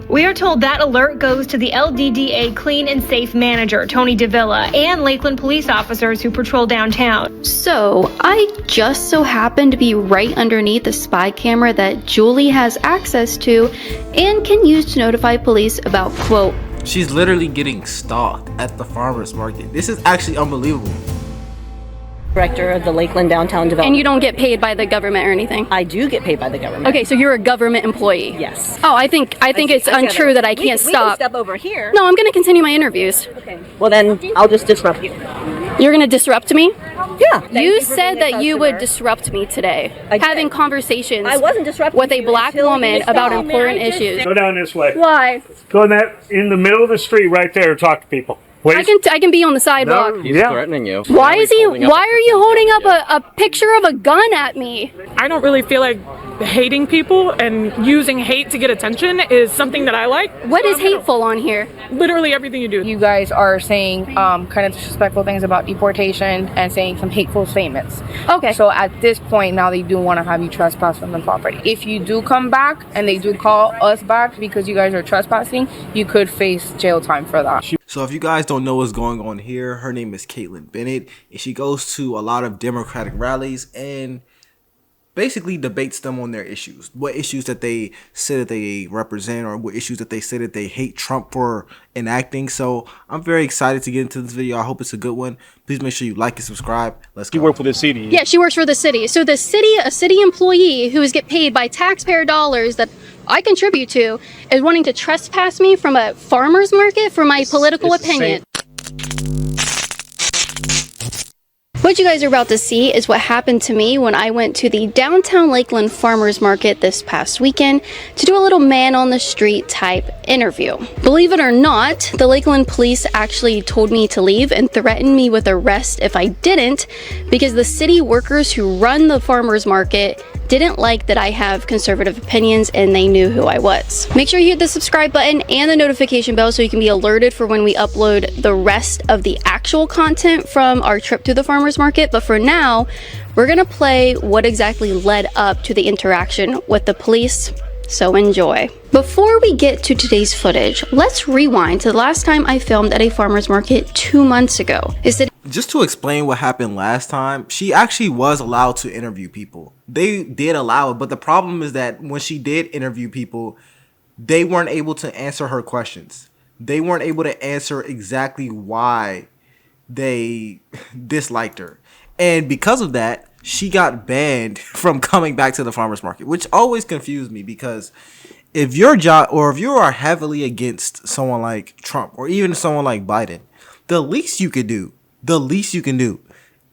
We are told that alert goes to the LDDA Clean and Safe manager, Tony Davila, and Lakeland police officers who patrol downtown. So, I just so happen to be right underneath the spy camera that Julie has access to and can use to notify police about, quote, she's literally getting stalked at the farmer's market. This is actually unbelievable. Director of the Lakeland Downtown Development. And you don't get paid by the government or anything? I do get paid by the government. Okay, so you're a government employee? Yes. Oh, I think it's untrue that I can't We stop. can step over here. No, I'm going to continue my interviews. Okay. Well, then I'll just disrupt you. You're going to disrupt me? Yeah. You said that you would disrupt me today, having conversations I wasn't disrupting with a black woman about important issues. Go down this way. Why? Go in the middle of the street right there and talk to people. Please. I can be on the sidewalk. No, He's threatening you. Why are you holding up a picture of a gun at me? I don't really feel like hating people and using hate to get attention is something that I like. What is hateful on here? Literally everything you do. You guys are saying kind of disrespectful things about deportation and saying some hateful statements. Okay. So at this point now they do want to have you trespass from the property. If you do come back and they do call us back because you guys are trespassing, you could face jail time for that. So if you guys don't know what's going on here, her name is Caitlin Bennett, and she goes to a lot of Democratic rallies and basically debates them on their issues. What issues that they say that they represent, or what issues that they say that they hate Trump for enacting. So I'm very excited to get into this video. I hope it's a good one. Please make sure you like and subscribe. Let's go. You work for the city. Yeah, she works for the city. So a city employee who is get paid by taxpayer dollars that I contribute to is wanting to trespass me from a farmer's market for my political opinion. What you guys are about to see is what happened to me when I went to the downtown Lakeland farmers market this past weekend to do a little man on the street type interview. Believe it or not, the Lakeland police actually told me to leave and threatened me with arrest if I didn't, because the city workers who run the farmers market didn't like that I have conservative opinions and they knew who I was. Make sure you hit the subscribe button and the notification bell so you can be alerted for when we upload the rest of the actual content from our trip to the farmers market. But for now, we're gonna play what exactly led up to the interaction with the police. So enjoy. Before we get to today's footage, let's rewind to the last time I filmed at a farmer's market 2 months ago. Just to explain what happened last time, she actually was allowed to interview people. They did allow it, but the problem is that when she did interview people, they weren't able to answer her questions. They weren't able to answer exactly why they disliked her. And because of that, she got banned from coming back to the farmer's market, which always confused me, because if your job, or if you are heavily against someone like Trump or even someone like Biden, the least you can do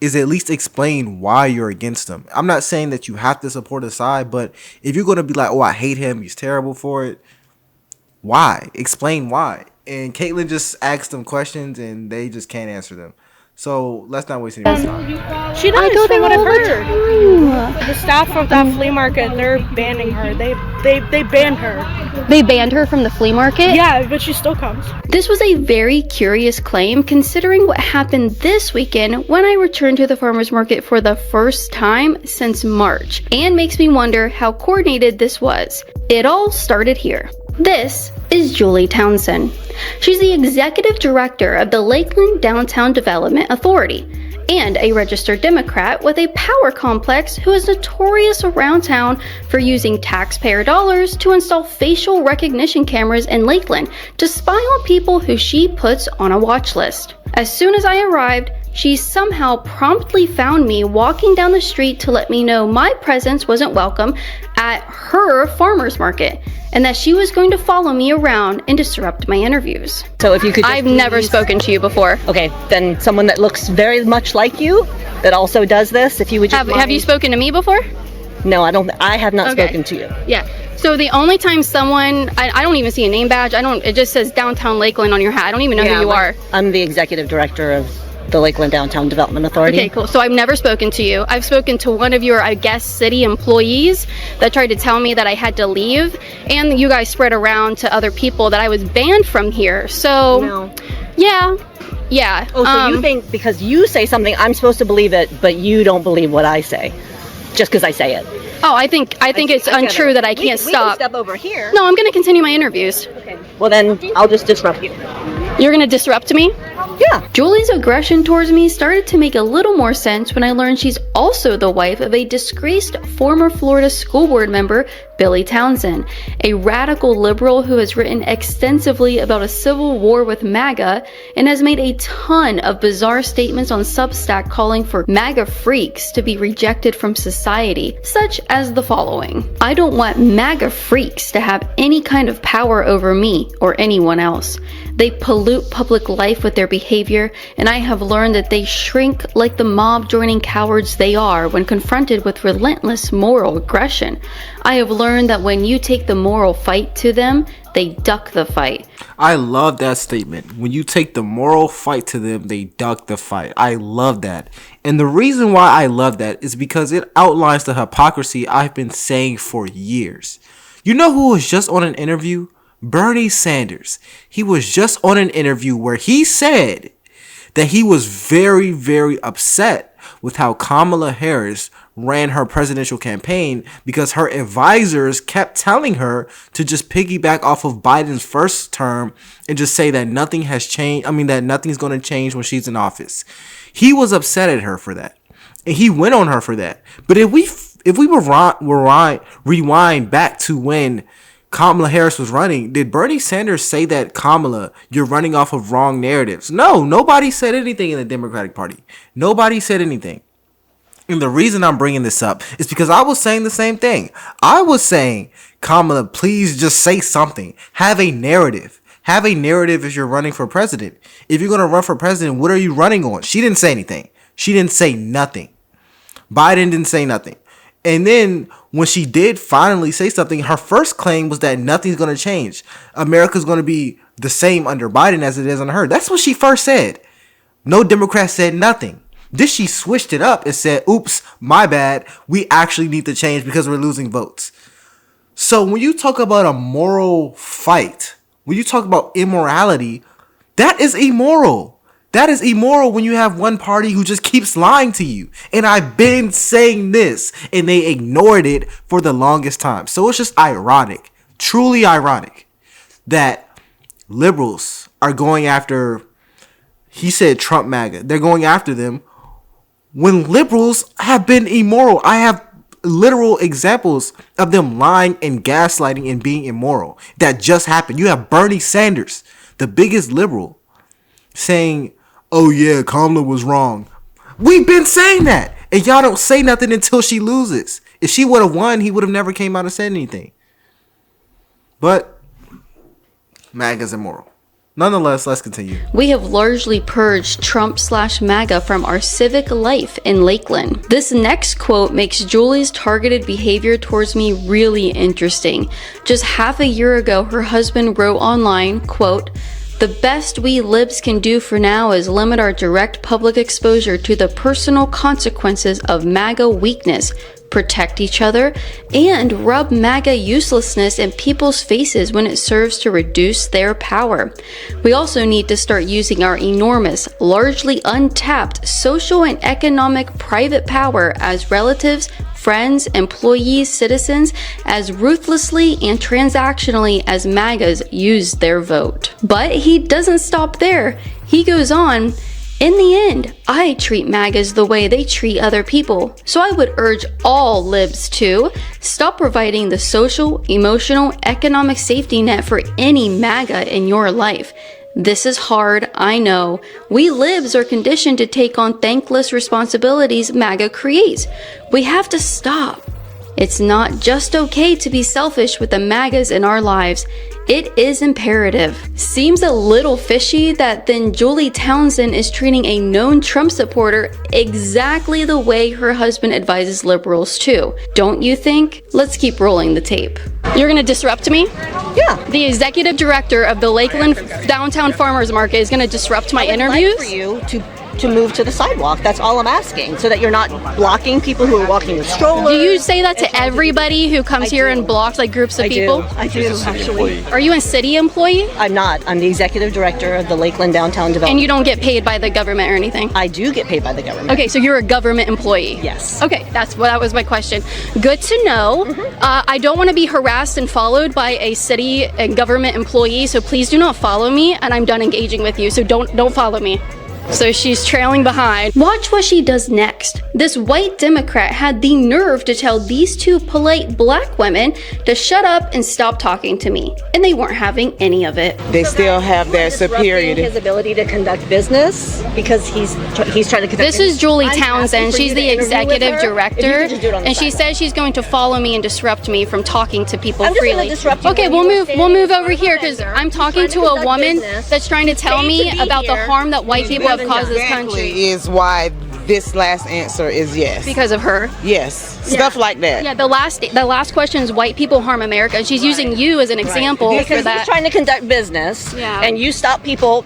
is at least explain why you're against them. I'm not saying that you have to support a side, but if you're going to be like, oh, I hate him, he's terrible for it, why? Explain why. And Caitlin just asked them questions and they just can't answer them. So let's not waste any time. She does, from what I've heard. The staff from that flea market, they're banning her. They banned her. They banned her from the flea market? Yeah, but she still comes. This was a very curious claim considering what happened this weekend when I returned to the farmer's market for the first time since March, and makes me wonder how coordinated this was. It all started here. This is Julie Townsend. She's the executive director of the Lakeland Downtown Development Authority and a registered Democrat with a power complex who is notorious around town for using taxpayer dollars to install facial recognition cameras in Lakeland to spy on people who she puts on a watch list. As soon as I arrived, she somehow promptly found me walking down the street to let me know my presence wasn't welcome at her farmer's market, and that she was going to follow me around and disrupt my interviews. So if you could I've never spoken to you before. Okay, then someone that looks very much like you, that also does this, if you would just Have you spoken to me before? No, I have not spoken to you. Yeah. So the only time someone, I don't even see a name badge. It just says Downtown Lakeland on your hat. I don't even know who you are. I'm the executive director of the Lakeland Downtown Development Authority. Okay, cool. So I've never spoken to you. I've spoken to one of your, I guess, city employees that tried to tell me that I had to leave, and you guys spread around to other people that I was banned from here. So, no. Yeah. Oh, so you think because you say something, I'm supposed to believe it, but you don't believe what I say, just because I say it? Oh, I think it's untrue that I can't stop. We can step over here. No, I'm going to continue my interviews. Okay. well then I'll just disrupt you. You're gonna disrupt me? Yeah. Julie's aggression towards me started to make a little more sense when I learned she's also the wife of a disgraced former Florida school board member, Billy Townsend, a radical liberal who has written extensively about a civil war with MAGA and has made a ton of bizarre statements on Substack calling for MAGA freaks to be rejected from society, such as the following. I don't want MAGA freaks to have any kind of power over me or anyone else. They pollute public life with their behavior, and I have learned that they shrink like the mob-joining cowards they are when confronted with relentless moral aggression. I have learned that when you take the moral fight to them, they duck the fight. I love that statement. When you take the moral fight to them, they duck the fight. I love that. And the reason why I love that is because it outlines the hypocrisy I've been saying for years. You know who was just on an interview? Bernie Sanders. He was just on an interview where he said that he was very, very upset with how Kamala Harris ran her presidential campaign because her advisors kept telling her to just piggyback off of Biden's first term and just say that nothing has changed. That nothing's going to change when she's in office. He was upset at her for that. And he went on her for that. But if we rewind back to when Kamala Harris was running, did Bernie Sanders say that, Kamala, you're running off of wrong narratives? No, nobody said anything in the Democratic Party. Nobody said anything. And the reason I'm bringing this up is because I was saying the same thing. I was saying, Kamala, please just say something. Have a narrative. Have a narrative if you're running for president. If you're going to run for president, what are you running on? She didn't say anything. She didn't say nothing. Biden didn't say nothing. And then when she did finally say something, her first claim was that nothing's going to change. America's going to be the same under Biden as it is under her. That's what she first said. No Democrat said nothing. Then she switched it up and said, oops, my bad. We actually need to change because we're losing votes. So when you talk about a moral fight, when you talk about immorality, that is immoral. That is immoral when you have one party who just keeps lying to you. And I've been saying this, and they ignored it for the longest time. So it's just ironic, truly ironic, that liberals are going after, he said Trump MAGA. They're going after them when liberals have been immoral. I have literal examples of them lying and gaslighting and being immoral. That just happened. You have Bernie Sanders, the biggest liberal, saying, oh yeah, Kamala was wrong. We've been saying that. And y'all don't say nothing until she loses. If she would have won, he would have never came out and said anything. But MAGA's immoral. Nonetheless, let's continue. We have largely purged Trump/MAGA from our civic life in Lakeland. This next quote makes Julie's targeted behavior towards me really interesting. Just half a year ago, her husband wrote online, quote, "The best we libs can do for now is limit our direct public exposure to the personal consequences of MAGA weakness, protect each other, and rub MAGA uselessness in people's faces when it serves to reduce their power. We also need to start using our enormous, largely untapped social and economic private power as relatives, friends, employees, citizens, as ruthlessly and transactionally as MAGAs use their vote." But he doesn't stop there. He goes on, "In the end, I treat MAGAs the way they treat other people. So I would urge all libs to stop providing the social, emotional, economic safety net for any MAGA in your life. This is hard, I know. We libs are conditioned to take on thankless responsibilities MAGA creates. We have to stop. It's not just okay to be selfish with the MAGAs in our lives. It is imperative." Seems a little fishy that then Julie Townsend is treating a known Trump supporter exactly the way her husband advises liberals to. Don't you think? Let's keep rolling the tape. You're gonna disrupt me? Yeah. The executive director of the Lakeland Downtown Farmers Market is gonna disrupt my interviews? I'd like for you to to move to the sidewalk. That's all I'm asking, so that you're not blocking people who are walking with strollers. Do you say that to everybody who comes here and blocks like groups of people? I do, actually. Are you a city employee? I'm not. I'm the executive director of the Lakeland Downtown Development. And you don't get paid by the government or anything? I do get paid by the government. Okay, so you're a government employee? Yes. Okay, that was my question. Good to know. I don't want to be harassed and followed by a city and government employee, so please do not follow me, and I'm done engaging with you, so don't follow me. So she's trailing behind. Watch what she does next. This white Democrat had the nerve to tell these two polite black women to shut up and stop talking to me. And they weren't having any of it. They still have that superiority. His ability to conduct business because he's trying to conduct This is Julie Townsend. She's the executive director. And she says says she's going to follow me and disrupt me from talking to people just freely. gonna disrupt you Okay, when we'll move over here because I'm talking to a woman that's trying to tell me about the harm that white people have caused this country. Is why this last answer is yes. Because of her? Yes. Stuff like that. Yeah, the last question is white people harm America. And she's using you as an example for because that. he's trying to conduct business, and you stop people.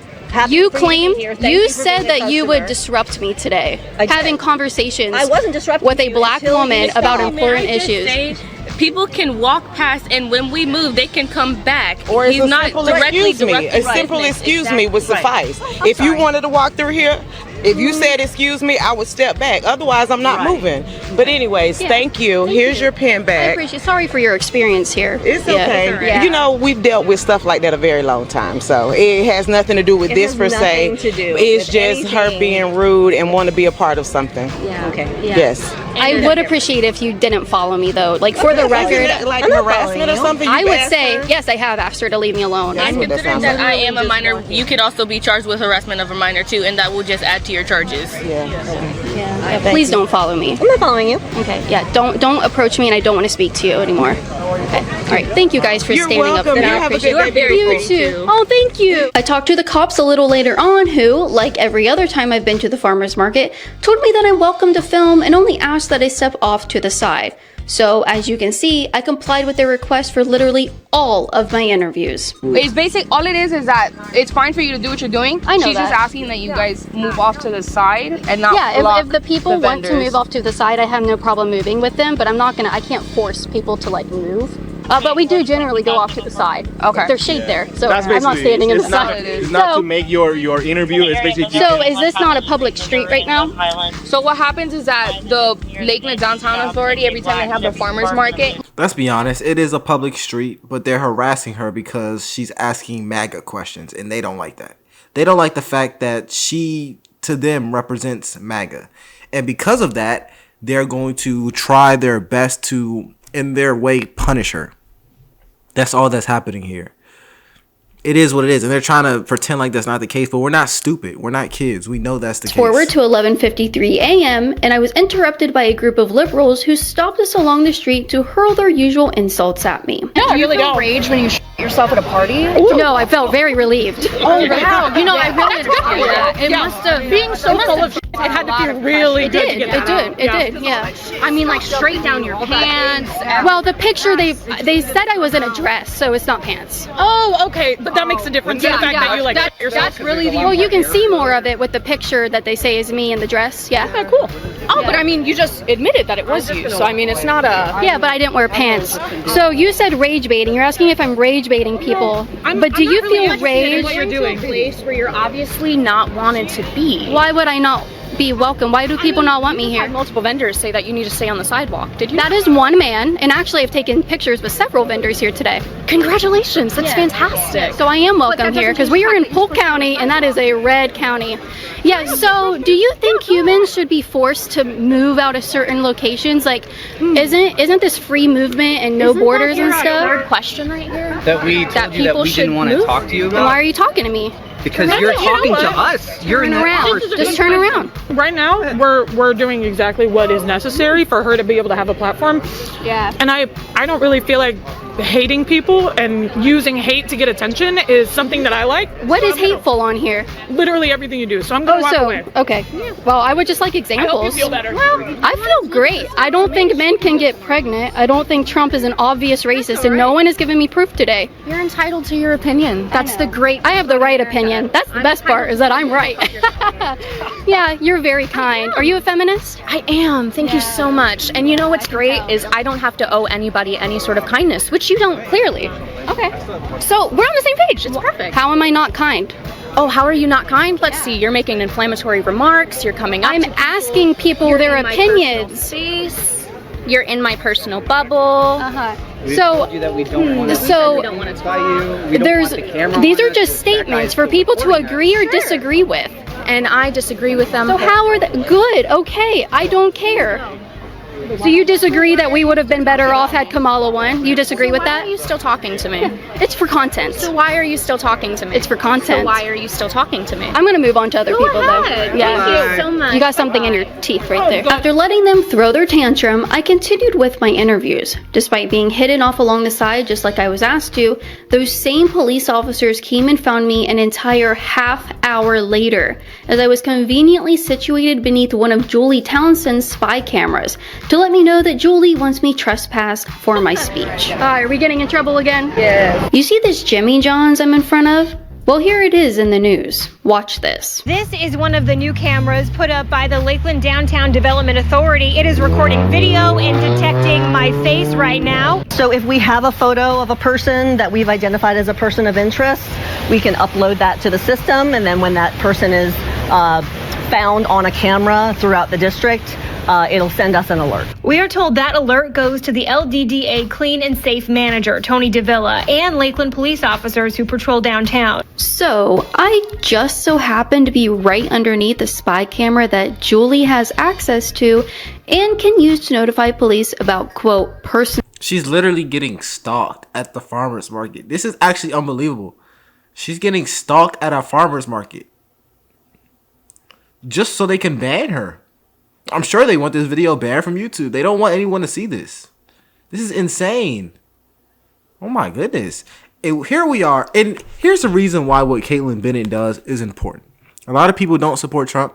You said that you would disrupt me today, having conversations I wasn't disrupting with a black woman about important issues. People can walk past, and when we move, they can come back. Or he's not directly a simple excuse me would suffice. If you wanted to walk through here, if you said excuse me, I would step back. Otherwise, I'm not moving. But anyways, thank you. Here's your pen I back. appreciate. Sorry for your experience here. It's okay. You know, we've dealt with stuff like that a very long time, so it has nothing to do with this per se. It's just her being rude and want to be a part of something. Yeah. Okay. Yeah. Yes. I would appreciate if you didn't follow me though. Like for the record, like harassment or something. I would say yes. I have asked her to leave me alone. And considering that I am a minor, you could also be charged with harassment of a minor too, and that will just add to your charges. Yeah. Please don't follow me. I'm not following you. Okay. Yeah. Don't approach me, and I don't want to speak to you anymore. Okay. All right. Thank you guys for standing welcome. up for You that. have I a good appreciate day. it. You're very You pretty, too. too. Oh, thank you. I talked to the cops a little later on who, like every other time I've been to the farmer's market, told me that I'm welcome to film and only asked that I step off to the side. So, as you can see, I complied with their request for literally all of my interviews. It's basic. All it is that it's fine for you to do what you're doing. I know She's that. just asking that you guys move off to the side and not Yeah, block if the people the want to vendors. move off to the side, I have no problem moving with them, but I can't force people to like move. But we do generally go off to the side. Okay. There's shade there, so That's I'm not basically- standing in the it's not- side. It's not So- to make your interview. It's basically. So is this not a public street right now? So what happens is that the Lakeland Downtown Authority, every time they have the farmers market, Let's be honest, it is a public street, but they're harassing her because she's asking MAGA questions, and they don't like that. They don't like the fact that she, to them, represents MAGA. And because of that, they're going to try their best to, in their way, punish her. That's all that's happening here. It is what it is, and they're trying to pretend like that's not the case, but we're not stupid. We're not kids. We know that's the case. Forward to 11:53 a.m., and I was interrupted by a group of liberals who stopped us along the street to hurl their usual insults at me. No, I really don't. Rage when you yourself at a party? No, I felt very relieved. Oh, wow. You know, I really That's good for you. It must have Being so full of shit, it had to feel really It good to did. get It that did. out. It did. Yeah. I mean, like straight down your pants. Well, the picture they said I was in a dress, so it's not pants. Oh, okay. But that makes a difference in the fact that you like yourself. That's really the. Well, you can see more of it with the picture that they say is me in the dress. Yeah. Okay, cool. Oh, but I mean, you just admitted that it was you. So I mean, it's not a. Yeah, but I didn't wear pants. So you said rage baiting. You're asking if I'm rage baiting people. But do you feel rage? What you're doing? A place where you're obviously not wanted to be. Why would I not be welcome? Why do people not want me here? Multiple vendors say that you need to stay on the sidewalk. Did you? That is one man, and actually I've taken pictures with several vendors here today. Congratulations, that's fantastic. So I am welcome here because we are in Polk County, and that is a red county. Yeah, so do you think humans should be forced to move out of certain locations? Like, isn't this free movement and no borders and stuff? Third question right here. That we told you that we didn't want to talk to you Then about? why are you talking to me? Because you're talking to us. You're in Turn around. Just turn around. Right now, we're doing exactly what is necessary for her to be able to have a platform. Yeah. And I don't really feel like hating people and using hate to get attention is something that I like. What is hateful on here? Literally everything you do. So I'm gonna walk away. Okay. Well, I would just like examples. I hope you feel better. Well, I feel great. I don't think men can get pregnant. I don't think Trump is an obvious racist, and no one has given me proof today. You're entitled to your opinion. That's the great. I have the right opinion. opinion. That's the best part, is that I'm right. Yeah, you're very kind. Are you a feminist? I am. Thank you so much. And you know what's great is I don't have to owe anybody any sort of kindness, which you don't, clearly. Okay. So we're on the same page. It's perfect. How am I not kind? Oh, how are you not kind? Let's see. You're making inflammatory remarks. You're coming up. I'm asking people their opinions. You're in my personal bubble. We told you that we don't want to identify you. These are just statements for people to agree or disagree with. And I disagree with them. So how are they? Good, okay, I don't care. So you disagree that we would have been better off had Kamala won? You disagree with that? Why are you still talking to me? It's for content. So why are you still talking to me? It's for content. So why are you still talking to me? I'm gonna move on to other people though. Yeah. Thank you so much. You got something in your teeth right there. After letting them throw their tantrum, I continued with my interviews. Despite being hidden off along the side just like I was asked to, those same police officers came and found me an entire half-hour later, as I was conveniently situated beneath one of Julie Townsend's spy cameras, to let me know that Julie wants me trespassed for my speech. Are we getting in trouble again? Yeah. You see this Jimmy John's I'm in front of? Well, here it is in the news. Watch this. This is one of the new cameras put up by the Lakeland Downtown Development Authority. It is recording video and detecting my face right now. So if we have a photo of a person that we've identified as a person of interest, we can upload that to the system, and then when that person is found on a camera throughout the district, it'll send us an alert. We are told that alert goes to the LDDA Clean and Safe Manager, Tony Davila, and Lakeland police officers who patrol downtown. So, I just so happen to be right underneath the spy camera that Julie has access to and can use to notify police about, quote, person. She's literally getting stalked at the farmer's market. This is actually unbelievable. She's getting stalked at a farmer's market just so they can ban her. I'm sure they want this video banned from YouTube. They don't want anyone to see this. This is insane. Oh my goodness. Here we are. And here's the reason why what Caitlin Bennett does is important. A lot of people don't support Trump.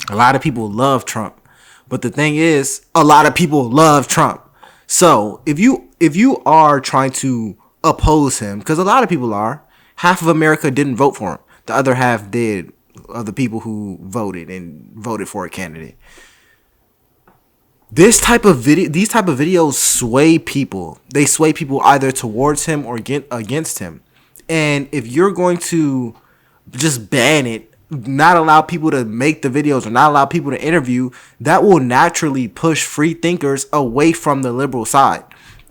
A lot of people love Trump. But the thing is, a lot of people love Trump. So if you are trying to oppose him, because a lot of people are, half of America didn't vote for him. The other half did, of the people who voted and voted for a candidate. These type of videos sway people. They sway people either towards him or against him. And if you're going to just ban it, not allow people to make the videos or not allow people to interview, that will naturally push free thinkers away from the liberal side,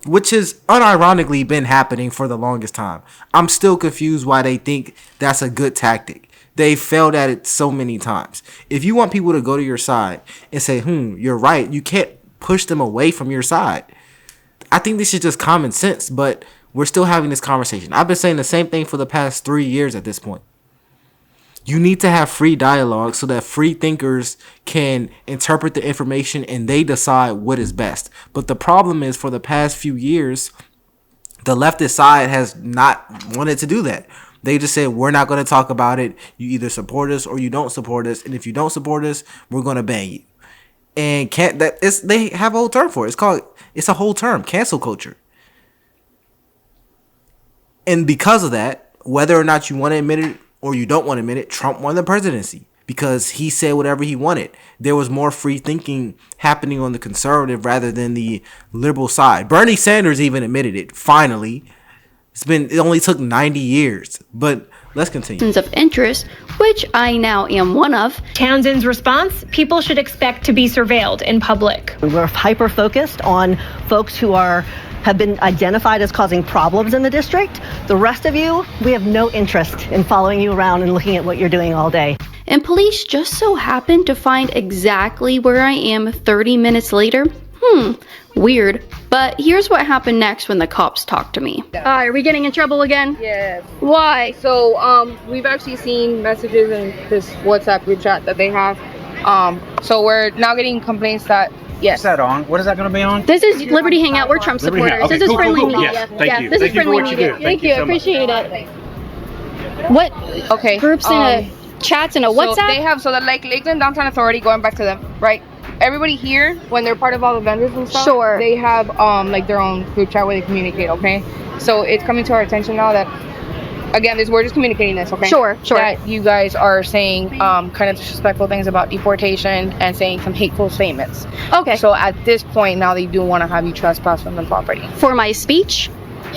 which has unironically been happening for the longest time. I'm still confused why they think that's a good tactic. They failed at it so many times. If you want people to go to your side and say, you're right, you can't push them away from your side. I think this is just common sense, but we're still having this conversation. I've been saying the same thing for the past 3 years at this point. You need to have free dialogue so that free thinkers can interpret the information and they decide what is best. But the problem is, for the past few years, the leftist side has not wanted to do that. They just said, we're not going to talk about it. You either support us or you don't support us. And if you don't support us, we're going to ban you. And they have a whole term for it. It's a whole term, cancel culture. And because of that, whether or not you want to admit it or you don't want to admit it, Trump won the presidency because he said whatever he wanted. There was more free thinking happening on the conservative rather than the liberal side. Bernie Sanders even admitted it, finally. It only took 90 years, but let's continue. Of interest, which I now am one of. Townsend's response: people should expect to be surveilled in public. We're hyper focused on folks who have been identified as causing problems in the district. The rest of you, we have no interest in following you around and looking at what you're doing all day. And police just so happened to find exactly where I am 30 minutes later. Weird. But here's what happened next when the cops talked to me. Are we getting in trouble again? Yes. Why? So, we've actually seen messages in this WhatsApp group chat that they have. So we're now getting complaints that, yes. What's that on? What is that going to be on? This is Liberty Hangout. We're Trump supporters. Okay, this is friendly cool. media. Yes, thank you. This Thank is you for friendly what you media. do. Thank you. so Appreciate it. What? Okay. Groups and chats and a WhatsApp? So they have, Lakeland Downtown Authority, going back to them, right? Everybody here, when they're part of all the vendors and stuff, sure, they have their own group chat where they communicate, okay? So it's coming to our attention now that again, we're just communicating this, okay? Sure. That you guys are saying kind of disrespectful things about deportation and saying some hateful statements. Okay. So at this point, now they do want to have you trespass from the property. For my speech?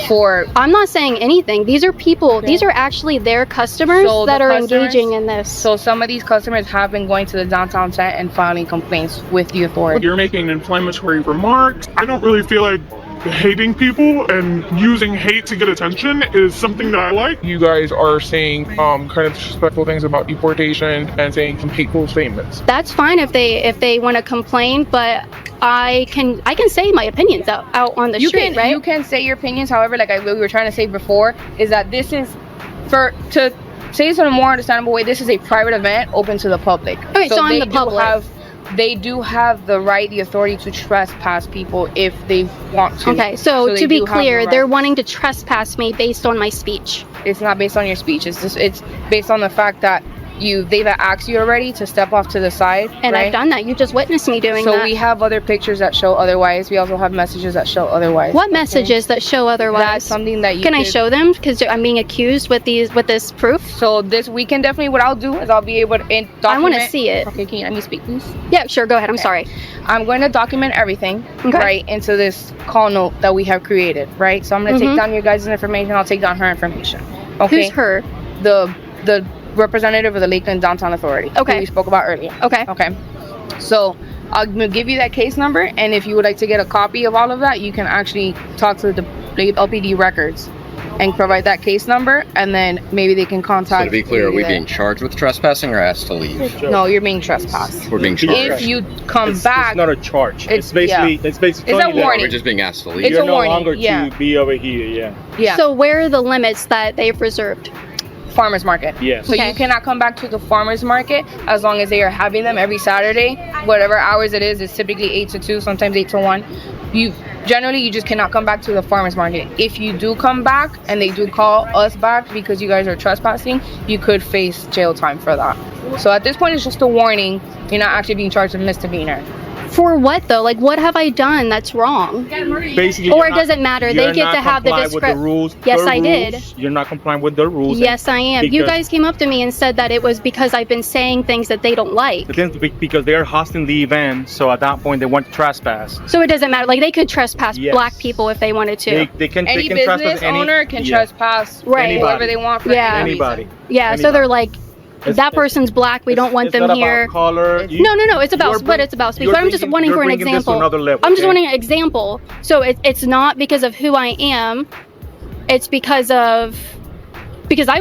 For I'm not saying anything. These are people, these are actually their customers that are engaging in this. So some of these customers have been going to the downtown tent and filing complaints with the authority. You're making inflammatory remarks. I don't really feel like hating people and using hate to get attention is something that I like. You guys are saying kind of disrespectful things about deportation and saying some hateful statements. That's fine if they want to complain, but I can say my opinions out on the street, right? You can say your opinions. However, like we were trying to say before, is that this is to say this in a more understandable way. This is a private event open to the public. Okay, so I'm the public. They do have the right, the authority to trespass people if they want to. Okay, so to be clear, they're wanting to trespass me based on my speech. It's not based on your speech. It's based on the fact that they've asked you already to step off to the side. And right? I've done that. You just witnessed me doing that. So we have other pictures that show otherwise. We also have messages that show otherwise. What messages that show otherwise? That's something that you can I show them? Because I'm being accused with this proof. So this weekend, definitely what I'll do is I'll be able to document. I want to see it. Okay, can you let me speak, please? Yeah, sure. Go ahead. I'm sorry. I'm going to document everything, right, into this call note that we have created, right? So I'm going to take down your guys' information. I'll take down her information. Okay. Who's her? The representative of the Lakeland Downtown Authority. Okay. Who we spoke about earlier. Okay. Okay. So I'll give you that case number, and if you would like to get a copy of all of that, you can actually talk to the LPD records and provide that case number, and then maybe they can contact. So to be clear, are we being charged with trespassing or asked to leave? No, you're being trespassed. We're being charged. If you come back, it's not a charge. It's basically it's a warning. We're just being asked to leave. It's You're a no warning. longer to be over here. Yeah. So where are the limits that they've reserved? Farmers market. Yes. So you cannot come back to the farmers market as long as they are having them every Saturday, whatever hours it is. It's typically 8 to 2, sometimes 8 to 1. You just cannot come back to the farmers market. If you do come back and they do call us back because you guys are trespassing, you could face jail time for that. So at this point, it's just a warning. You're not actually being charged with misdemeanor. For what though? Like, what have I done that's wrong? Basically, or it doesn't matter. They get to have the discretion. Yes, I did. You're not complying with the rules. Yes, I am. You guys came up to me and said that it was because I've been saying things that they don't like. Because they're hosting the event, so at that point they want to trespass. So it doesn't matter. Like, they could trespass black people if they wanted to. They can any trespass business owner can trespass whoever they want for any anybody. reason. Yeah. So they're like, that person's black. We don't want them here. Color. No. It's about what it's about speech. But I'm just wanting for an example. I'm just wanting an example. So it's not because of who I am. It's because I'm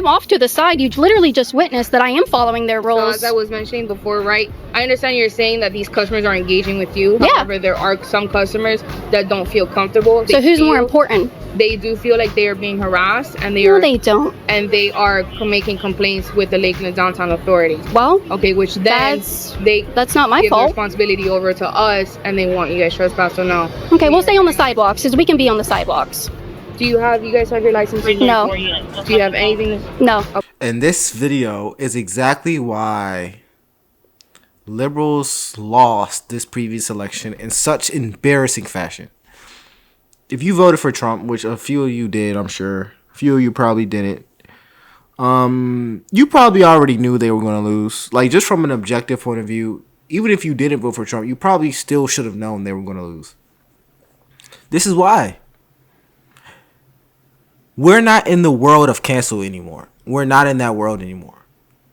off to the side. You literally just witnessed that I am following their rules. So as I was mentioning before, right? I understand you're saying that these customers are engaging with you. Yeah. However, there are some customers that don't feel comfortable. So who's more important? They do feel like they are being harassed, and they don't. And they are making complaints with the Lakeland Downtown Authority. Well, okay, which then that's not my give fault. The responsibility over to us, and they want you guys trespass. So no. Okay, we'll stay on the sidewalks because we can be on the sidewalks. Do you guys have your license? No. Do you have anything? No. And this video is exactly why liberals lost this previous election in such embarrassing fashion. If you voted for Trump, which a few of you did, I'm sure. A few of you probably didn't. You probably already knew they were going to lose. Like, just from an objective point of view, even if you didn't vote for Trump, you probably still should have known they were going to lose. This is why. We're not in the world of cancel anymore. We're not in that world anymore.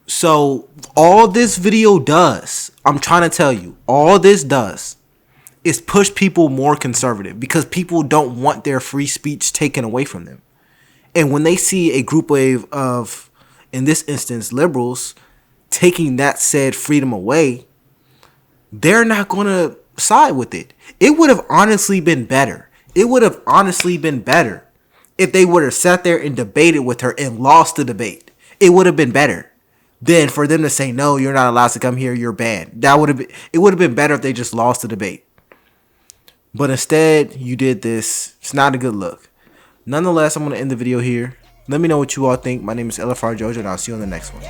So all this video does, I'm trying to tell you, all this does is push people more conservative because people don't want their free speech taken away from them. And when they see a group of, in this instance, liberals taking that said freedom away, they're not going to side with it. It would have honestly been better. If they would have sat there and debated with her and lost the debate. It would have been better than for them to say, no, you're not allowed to come here, you're banned. It would have been better if they just lost the debate. But instead, you did this. It's not a good look. Nonetheless, I'm going to end the video here. Let me know what you all think. My name is LFR Jojo, and I'll see you on the next one.